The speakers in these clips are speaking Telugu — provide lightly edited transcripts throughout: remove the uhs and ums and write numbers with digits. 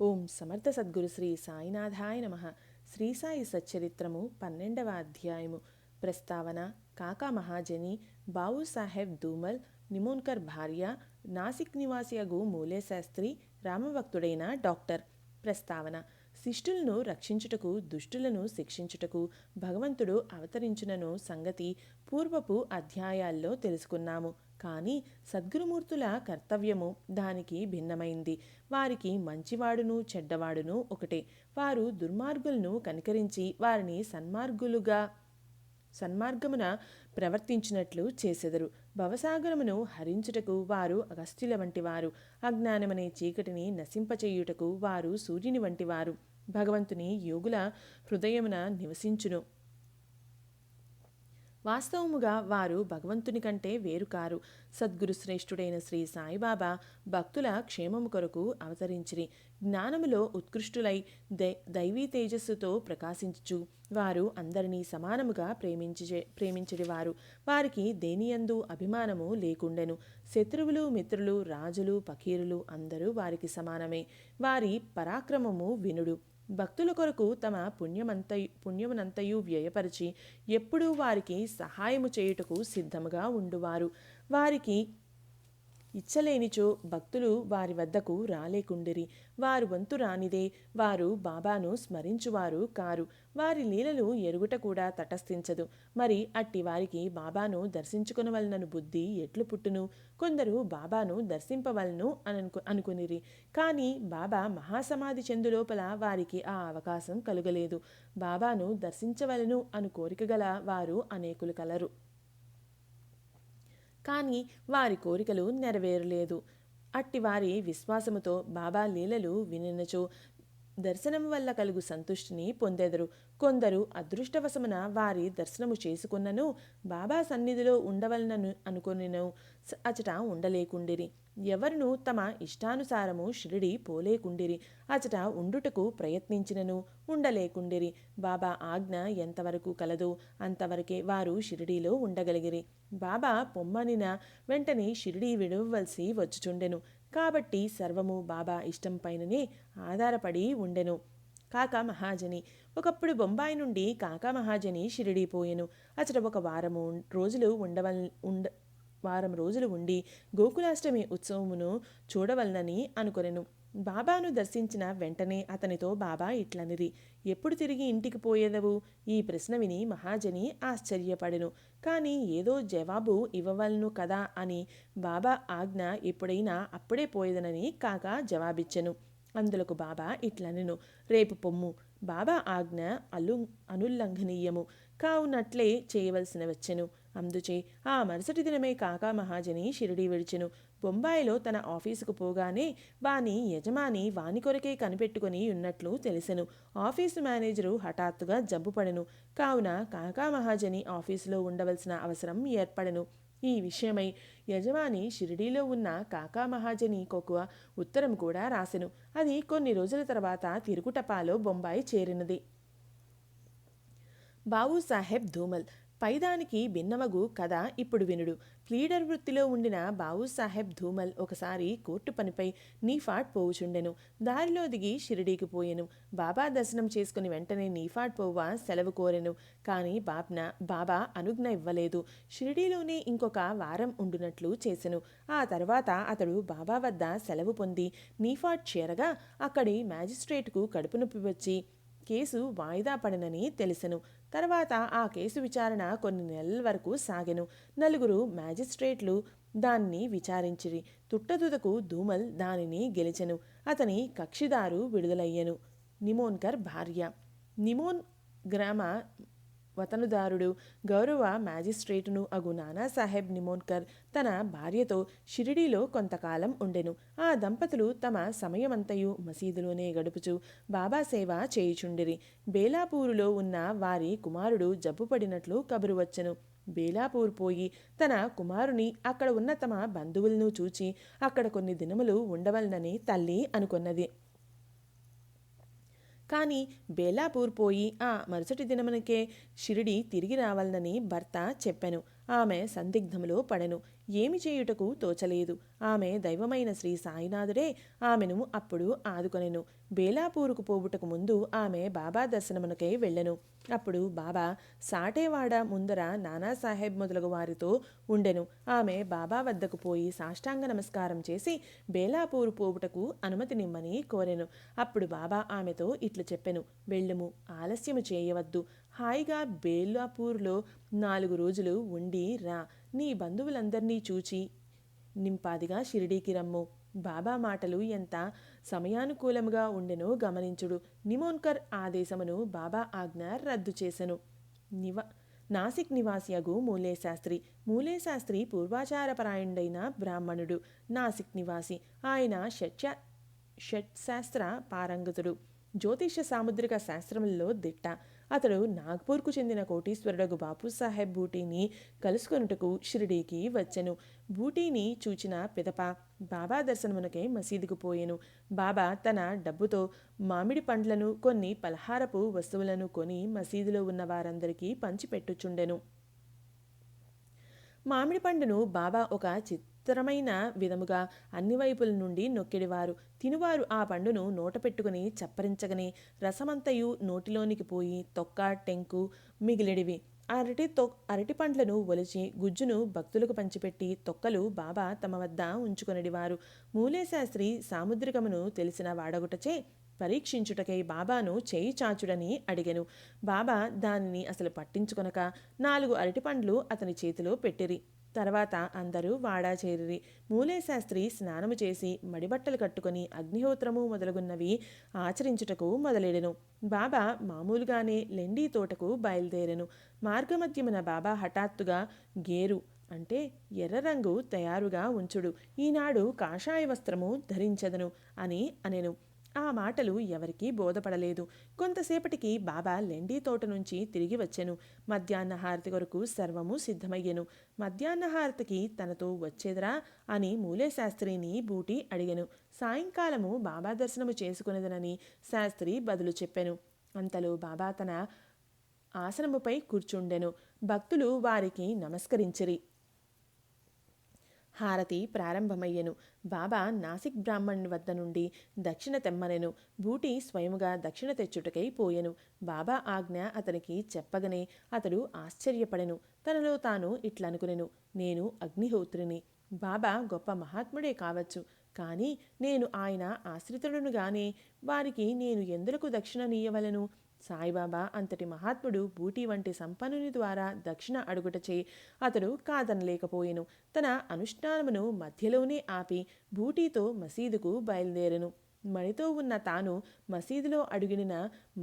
ఓం సమర్థ సద్గురు శ్రీ సాయినాథాయ నమః. శ్రీ సాయి సచ్చరిత్రము 12వ అధ్యాయము. ప్రస్తావన. కాకా మహాజని బావు సాహెబ్ దూమల్ నిమోన్కర్ భార్య, నాసిక్ నివాసియగు మూలే శాస్త్రి, రామభక్తుడైన డాక్టర్. ప్రస్తావన. శిష్టులను రక్షించుటకు, దుష్టులను శిక్షించుటకు భగవంతుడు అవతరించునను సంగతి పూర్వపు అధ్యాయాల్లో తెలుసుకున్నాము. కానీ సద్గురుమూర్తుల కర్తవ్యము దానికి భిన్నమైంది. వారికి మంచివాడును చెడ్డవాడును ఒకటే. వారు దుర్మార్గులను కనికరించి వారిని సన్మార్గమున ప్రవర్తించినట్లు చేసెదరు. భవసాగరమును హరించుటకు వారు అగస్త్యుల వంటివారు. అజ్ఞానమనే చీకటిని నశింపచేయుటకు వారు సూర్యుని వంటివారు. భగవంతుని యోగుల హృదయమున నివసించును. వాస్తవముగా వారు భగవంతుని కంటే వేరు కారు. సద్గురు శ్రేష్ఠుడైన శ్రీ సాయిబాబా భక్తుల క్షేమము కొరకు అవతరించిరి. జ్ఞానములో ఉత్కృష్టులై దైవీ తేజస్సుతో ప్రకాశించుచు వారు అందరినీ సమానముగా ప్రేమించడివారు. వారికి దేనియందు అభిమానము లేకుండెను. శత్రువులు, మిత్రులు, రాజులు, పకీరులు అందరూ వారికి సమానమే. వారి పరాక్రమము వినుడు. భక్తుల కొరకు తమ పుణ్యమునంతయు వ్యయపరిచి ఎప్పుడూ వారికి సహాయము చేయుటకు సిద్ధముగా ఉండువారు. వారికి ఇచ్చలేనిచో భక్తులు వారి వద్దకు రాలేకుండిరి. వారు వంతు రానిదే వారు బాబాను స్మరించువారు కారు. వారి లీలలు ఎరుగుట కూడా తటస్థించదు. మరి అట్టి వారికి బాబాను దర్శించుకొనవలనను బుద్ధి ఎట్లు పుట్టును? కొందరు బాబాను దర్శింపవలను అనుకునిరి. కానీ బాబా మహాసమాధి చెందులోపల వారికి ఆ అవకాశం కలుగలేదు. బాబాను దర్శించవలను అను కోరిక గల వారు అనేకులు కలరు. కానీ వారి కోరికలు నెరవేరలేదు. అట్టి వారి విశ్వాసముతో బాబా లీలలు వినినచో దర్శనం వల్ల కలుగు సంతుష్టిని పొందెదరు. కొందరు అదృష్టవశమున వారి దర్శనము చేసుకున్నను బాబా సన్నిధిలో ఉండవలనను అనుకొనిను అచట ఉండలేకుండిరి. ఎవరును తమ ఇష్టానుసారము షిరిడి పోలేకుండిరి. అచట ఉండుటకు ప్రయత్నించినను ఉండలేకుండిరి. బాబా ఆజ్ఞ ఎంతవరకు కలదో అంతవరకే వారు షిరిడీలో ఉండగలిగిరి. బాబా పొమ్మనిన వెంటనే షిరిడీ విడవవలసి వచ్చుచుండెను. కాబట్టి సర్వము బాబా ఇష్టం పైననే ఆధారపడి ఉండెను. కాకా మహాజని. ఒకప్పుడు బొంబాయి నుండి కాకా మహాజని షిరిడీ పోయెను. అచట ఒక వారం రోజులు ఉండి గోకులాష్టమి ఉత్సవమును చూడవలనని అనుకొనెను. బాబాను దర్శించిన వెంటనే అతనితో బాబా ఇట్లనిరి, ఎప్పుడు తిరిగి ఇంటికి పోయేదవు? ఈ ప్రశ్న విని మహాజని ఆశ్చర్యపడెను. కానీ ఏదో జవాబు ఇవ్వవలను కదా అని బాబా ఆజ్ఞ ఎప్పుడైనా అప్పుడే పోయేదనని కాకా జవాబిచ్చెను. అందులకు బాబా ఇట్లనెను, రేపు పొమ్ము. బాబా ఆజ్ఞ అనుల్లంఘనీయము కావునట్లే చేయవలసిన వచ్చెను. అందుచే ఆ మరుసటి దినమే కాకా మహాజని షిరిడీ విడిచెను. బొంబాయిలో తన ఆఫీసుకు పోగానే వాని యజమాని వాని కొరకే కనిపెట్టుకుని ఉన్నట్లు తెలిసెను. ఆఫీసు మేనేజరు హఠాత్తుగా జబ్బుపడెను. కావున కాకా మహాజని ఆఫీసులో ఉండవలసిన అవసరం ఏర్పడెను. ఈ విషయమై యజమాని షిరిడీలో ఉన్న కాకా మహాజనీకొక ఉత్తరం కూడా రాసెను. అది కొన్ని రోజుల తర్వాత తిరుగుటపాలో బొంబాయి చేరినది. బావు సాహెబ్ ధూమల్. పైదానికి భిన్నమగు కథ ఇప్పుడు వినుడు. ప్లీడర్ వృత్తిలో ఉండిన బావు సాహెబ్ ధూమల్ ఒకసారి కోర్టు పనిపై నీఫాట్ పోవుచుండెను. దారిలో దిగి షిరిడీకి పోయెను. బాబా దర్శనం చేసుకుని వెంటనే నీఫాట్ పోవ సెలవు కోరెను. కానీ బాబా అనుజ్ఞ ఇవ్వలేదు. షిరిడీలోనే ఇంకొక వారం ఉండునట్లు చేసెను. ఆ తర్వాత అతడు బాబా వద్ద సెలవు పొంది నీఫాట్ చేరగా అక్కడి మ్యాజిస్ట్రేటుకు కడుపు నొప్పి వచ్చి కేసు వాయిదా పడినని తెలిసెను. తర్వాత ఆ కేసు విచారణ కొన్ని నెలల వరకు సాగెను. 4 మ్యాజిస్ట్రేట్లు దాన్ని విచారించిరి. తుట్టతుదకు ధూమల్ దానిని గెలిచెను. అతని కక్షిదారు విడుదలయ్యెను. నిమోన్కర్ భార్య. నిమోన్ గ్రామ వతనుదారుడు, గౌరవ మ్యాజిస్ట్రేటును అగు నానాసాహెబ్ నిమోన్కర్ తన భార్యతో షిరిడీలో కొంతకాలం ఉండెను. ఆ దంపతులు తమ సమయమంతయు మసీదులోనే గడుపుచు బాబా సేవ చేయుచుండిరి. బేలాపూరులో ఉన్న వారి కుమారుడు జబ్బుపడినట్లు కబురు వచ్చెను. బేలాపూర్ పోయి తన కుమారుని అక్కడ ఉన్న తమ బంధువులను చూచి అక్కడ కొన్ని దినములు ఉండవలనని తల్లి అనుకొన్నది. కానీ బేలాపూర్ పోయి ఆ మరుసటి దినమునకే షిరిడి తిరిగి రావాలనని భర్త చెప్పెను. ఆమె సందిగ్ధములో పడెను. ఏమి చేయుటకు తోచలేదు. ఆమె దైవమైన శ్రీ సాయినాథుడే ఆమెను అప్పుడు ఆదుకొనెను. బేలాపూరుకు పోవుటకు ముందు ఆమె బాబా దర్శనమునకై వెళ్ళెను. అప్పుడు బాబా సాటేవాడ ముందర నానాసాహెబ్ మొదలగు వారితో ఉండెను. ఆమె బాబా వద్దకు పోయి సాష్టాంగ నమస్కారం చేసి బేలాపూరు పోవుటకు అనుమతినిమ్మని కోరెను. అప్పుడు బాబా ఆమెతో ఇట్లు చెప్పెను, వెళ్ళుము, ఆలస్యము చేయవద్దు. హాయిగా బేలాపూర్లో 4 రోజులు ఉండి రా. నీ బంధువులందర్నీ చూచి నింపాదిగా షిరిడీకి రమ్ము. బాబా మాటలు ఎంత సమయానుకూలముగా ఉండెనో గమనించుడు. నిమోన్కర్ ఆదేశమును బాబా ఆజ్ఞ రద్దు చేసెను. నాసిక్ నివాసియగు మూలేశాస్త్రి. మూలేశాస్త్రి పూర్వాచారపరాయణుడైన బ్రాహ్మణుడు, నాసిక్ నివాసి. ఆయన షట్శాస్త్ర పారంగతుడు, జ్యోతిష సాముద్రిక శాస్త్రములలో దిట్ట. అతడు నాగ్పూర్కు చెందిన కోటీశ్వరుడగు బాపూసాహెబ్ బూటీని కలుసుకొనుటకు షిరిడీకి వచ్చెను. బూటీని చూచిన పిదప బాబా దర్శనమునకై మసీదుకు పోయెను. బాబా తన డబ్బుతో మామిడి పండ్లను, కొన్ని పలహారపు వస్తువులను కొని మసీదులో ఉన్న వారందరికీ పంచిపెట్టుచుండెను. మామిడి పండును బాబా ఒక చిత్రమైన విధముగా అన్ని వైపుల నుండి నొక్కెడివారు. తినువారు ఆ పండును నోట పెట్టుకుని చప్పరించగనే రసమంతయు నోటిలోనికి పోయి తొక్క టెంకు మిగిలిడివి. అరటి పండ్లను ఒలిచి గుజ్జును భక్తులకు పంచిపెట్టి తొక్కలు బాబా తమ వద్ద ఉంచుకొనిడివారు. మూలేశాస్త్రి సాముద్రికమును తెలిసిన వాడగుటచే పరీక్షించుటకై బాబాను చేయి చాచుడని అడిగెను. బాబా దానిని అసలు పట్టించుకొనక 4 అరటిపండ్లు అతని చేతిలో పెట్టిరి. తర్వాత అందరూ వాడా చేరిరి. మూలేశాస్త్రి స్నానము చేసి మడిబట్టలు కట్టుకొని అగ్నిహోత్రము మొదలగున్నవి ఆచరించుటకు మొదలెడెను. బాబా మామూలుగానే లెండీ తోటకు బయలుదేరెను. మార్గమధ్యమున బాబా హఠాత్తుగా గేరు అంటే ఎర్ర రంగు తయారుగా ఉంచుడు, ఈనాడు కాషాయ వస్త్రము ధరించదను అని అనెను. ఆ మాటలు ఎవరికీ బోధపడలేదు. కొంతసేపటికి బాబా లెండీ తోట నుంచి తిరిగి వచ్చెను. మధ్యాహ్న హారతి కొరకు సర్వము సిద్ధమయ్యెను. మధ్యాహ్న హారతికి తనతో వచ్చేదరా అని మూలేశాస్త్రిని బూటి అడిగెను. సాయంకాలము బాబా దర్శనము చేసుకునేదనని శాస్త్రి బదులు చెప్పెను. అంతలో బాబా తన ఆసనముపై కూర్చుండెను. భక్తులు వారికి నమస్కరించిరి. హారతి ప్రారంభమయ్యెను. బాబా నాసిక్ బ్రాహ్మణుని వద్ద నుండి దక్షిణ తెమ్మనెను. బూటి స్వయముగా దక్షిణ తెచ్చుటకై పోయెను. బాబా ఆజ్ఞ అతనికి చెప్పగనే అతడు ఆశ్చర్యపడెను. తనలో తాను ఇట్లనుకునెను, నేను అగ్నిహోత్రిని. బాబా గొప్ప మహాత్ముడే కావచ్చు, కానీ నేను ఆయన ఆశ్రితుడునుగానే వారికి నేను ఎందులకు దక్షిణ నీయవలెను? సాయిబాబా అంతటి మహాత్ముడు బూటి వంటి సంపన్నుని ద్వారా దక్షిణ అడుగుటచే అతడు కాదనలేకపోయెను. తన అనుష్ఠానమును మధ్యలోనే ఆపి బూటీతో మసీదుకు బయలుదేరెను. మణితో ఉన్న తాను మసీదులో అడుగిన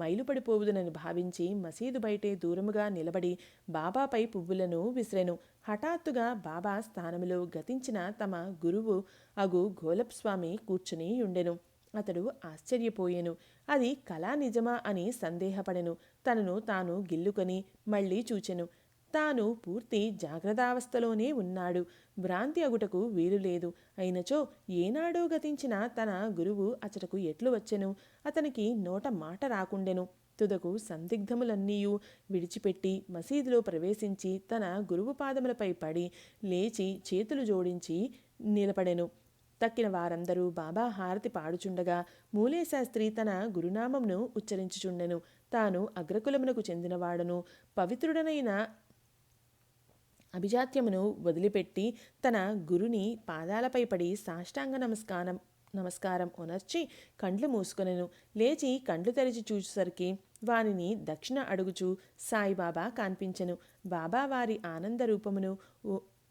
మైలుపడిపోవుదునని భావించి మసీదు బయటే దూరముగా నిలబడి బాబాపై పువ్వులను విసిరెను. హఠాత్తుగా బాబా స్థానములో గతించిన తమ గురువు అగు గోలప్స్వామి కూర్చుని ఉండెను. అతడు ఆశ్చర్యపోయెను. అది కళా నిజమా అని సందేహపడెను. తనను తాను గిల్లుకొని మళ్ళీ చూచెను. తాను పూర్తి జాగ్రత్తావస్థలోనే ఉన్నాడు. భ్రాంతి అగుటకు వీలులేదు. అయినచో ఏనాడో గతించిన తన గురువు అచటకు ఎట్లు వచ్చెను? అతనికి నోట మాట రాకుండెను. తుదకు సందిగ్ధములన్నీయూ విడిచిపెట్టి మసీదులో ప్రవేశించి తన గురువు పాదములపై పడి లేచి చేతులు జోడించి నిలబడెను. తక్కిన వారందరూ బాబా హారతి పాడుచుండగా మూలేశాస్త్రి తన గురునామంను ఉచ్చరించుచుండెను. తాను అగ్రకులమునకు చెందినవాడను, పవిత్రుడనైన అభిజాత్యమును వదిలిపెట్టి తన గురుని పాదాలపై పడి సాష్టాంగ నమస్కారం ఒనర్చి కండ్లు మూసుకొనెను. లేచి కండ్లు తెరిచి చూసేసరికి వానిని దక్షిణ అడుగుచూ సాయిబాబా కనిపించెను. బాబా వారి ఆనంద రూపమును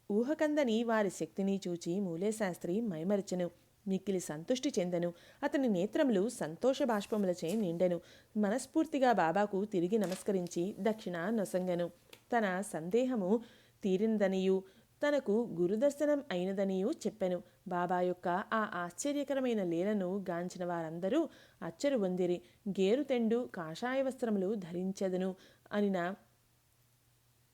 ఊహకందని వారి శక్తిని చూచి మూలేశాస్త్రి మైమరచెను. మిక్కిలి సంతుష్టి చెందెను. అతని నేత్రములు సంతోష బాష్పములచే నిండెను. మనస్ఫూర్తిగా బాబాకు తిరిగి నమస్కరించి దక్షిణ నొసంగెను. తన సందేహము తీరినదనియు తనకు గురుదర్శనం అయినదనియు చెప్పెను. బాబా యొక్క ఆ ఆశ్చర్యకరమైన లీలను గాంచిన వారందరూ అచ్చరు పొందిరి. గేరుతెండు కాషాయ వస్త్రములు ధరించెదను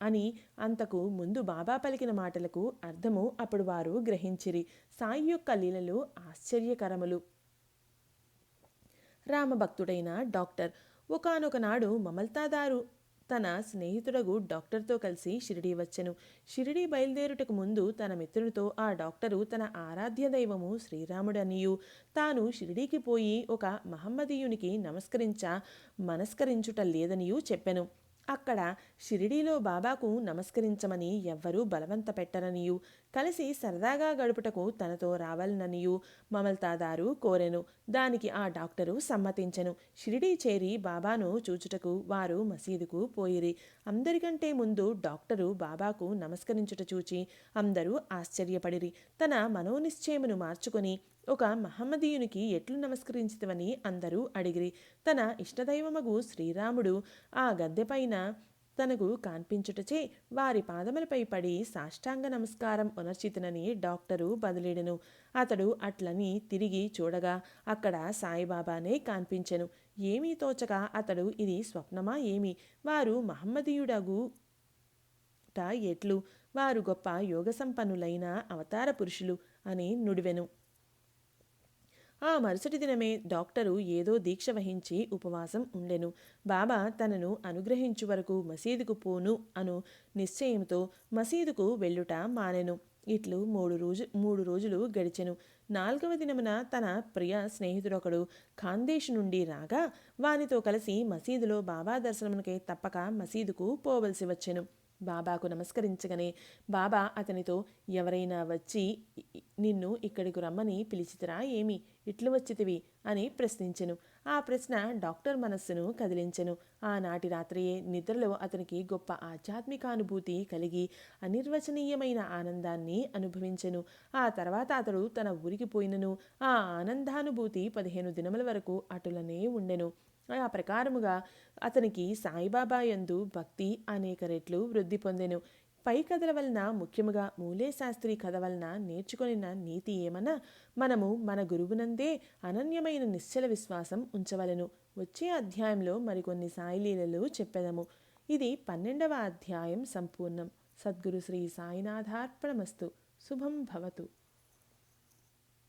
అని అంతకు ముందు బాబా పలికిన మాటలకు అర్థము అప్పుడు వారు గ్రహించిరి. సాయి యొక్క లీలలు ఆశ్చర్యకరములు. రామభక్తుడైన డాక్టర్. ఒకానొక నాడు మమల్తాదారు తన స్నేహితుడగు డాక్టర్తో కలిసి షిరిడీ వచ్చెను. షిరిడీ బయలుదేరుటకు ముందు తన మిత్రునితో ఆ డాక్టరు తన ఆరాధ్య దైవము శ్రీరాముడనియు తాను షిరిడీకి పోయి ఒక మహమ్మదీయునికి మనస్కరించుట లేదనియూ చెప్పెను. అక్కడ షిరిడీలో బాబాకు నమస్కరించమని ఎవ్వరూ బలవంత పెట్టరనియూ కలిసి సరదాగా గడుపుటకు తనతో రావాలననియూ మమల్తాదారు కోరెను. దానికి ఆ డాక్టరు సమ్మతించెను. షిరిడీ చేరి బాబాను చూచుటకు వారు మసీదుకు పోయిరి. అందరికంటే ముందు డాక్టరు బాబాకు నమస్కరించుట చూచి అందరూ ఆశ్చర్యపడిరి. తన మనోనిశ్చయమును మార్చుకొని ఒక మహమ్మదీయునికి ఎట్లు నమస్కరించితవని అందరూ అడిగిరి. తన ఇష్టదైవమగు శ్రీరాముడు ఆ గద్దెపైన తనకు కాన్పించుటచే వారి పాదములపై పడి సాష్టాంగ నమస్కారం ఒనర్చితనని డాక్టరు బదులిడెను. అతడు అట్లని తిరిగి చూడగా అక్కడ సాయిబాబానే కాన్పించెను. ఏమీ తోచక అతడు ఇది స్వప్నమా ఏమి, వారు మహమ్మదీయుడగు ఎట్లు, వారు గొప్ప యోగ సంపన్నులైన అవతార పురుషులు అని నుడివెను. ఆ మరుసటి దినమే డాక్టరు ఏదో దీక్ష వహించి ఉపవాసం ఉండెను. బాబా తనను అనుగ్రహించు వరకు మసీదుకు పోను అను నిశ్చయంతో మసీదుకు వెళ్ళుట మానెను. ఇట్లు మూడు రోజులు గడిచెను. 4వ దినమున తన ప్రియ స్నేహితుడొకడు ఖాందేశ్ నుండి రాగా వానితో కలిసి మసీదులో బాబా దర్శనమునకై తప్పక మసీదుకు పోవలసి వచ్చెను. బాబాకు నమస్కరించగానే బాబా అతనితో, ఎవరైనా వచ్చి నిన్ను ఇక్కడికి రమ్మని పిలిచితరా ఏమి, ఇట్లు వచ్చితివి అని ప్రశ్నించెను. ఆ ప్రశ్న డాక్టర్ మనస్సును కదిలించెను. ఆనాటి రాత్రియే నిద్రలో అతనికి గొప్ప ఆధ్యాత్మికానుభూతి కలిగి అనిర్వచనీయమైన ఆనందాన్ని అనుభవించెను. ఆ తర్వాత అతడు తన ఊరికి పోయినను ఆ ఆనందానుభూతి 15 దినముల వరకు అటులనే ఉండెను. ఆ ప్రకారముగా అతనికి సాయిబాబా యందు భక్తి అనేక రెట్లు వృద్ధి పొందెను. పై కథల వలన, ముఖ్యముగా మూలే శాస్త్రి కథ వలన నేర్చుకొనిన నీతి ఏమన్నా, మనము మన గురువునందే అనన్యమైన నిశ్చల విశ్వాసం ఉంచవలెను. వచ్చే అధ్యాయంలో మరికొన్ని సాయిలీలలు చెప్పెదము. ఇది 12వ అధ్యాయం సంపూర్ణం. సద్గురు శ్రీ సాయినాథార్పణమస్తు. శుభం భవతు.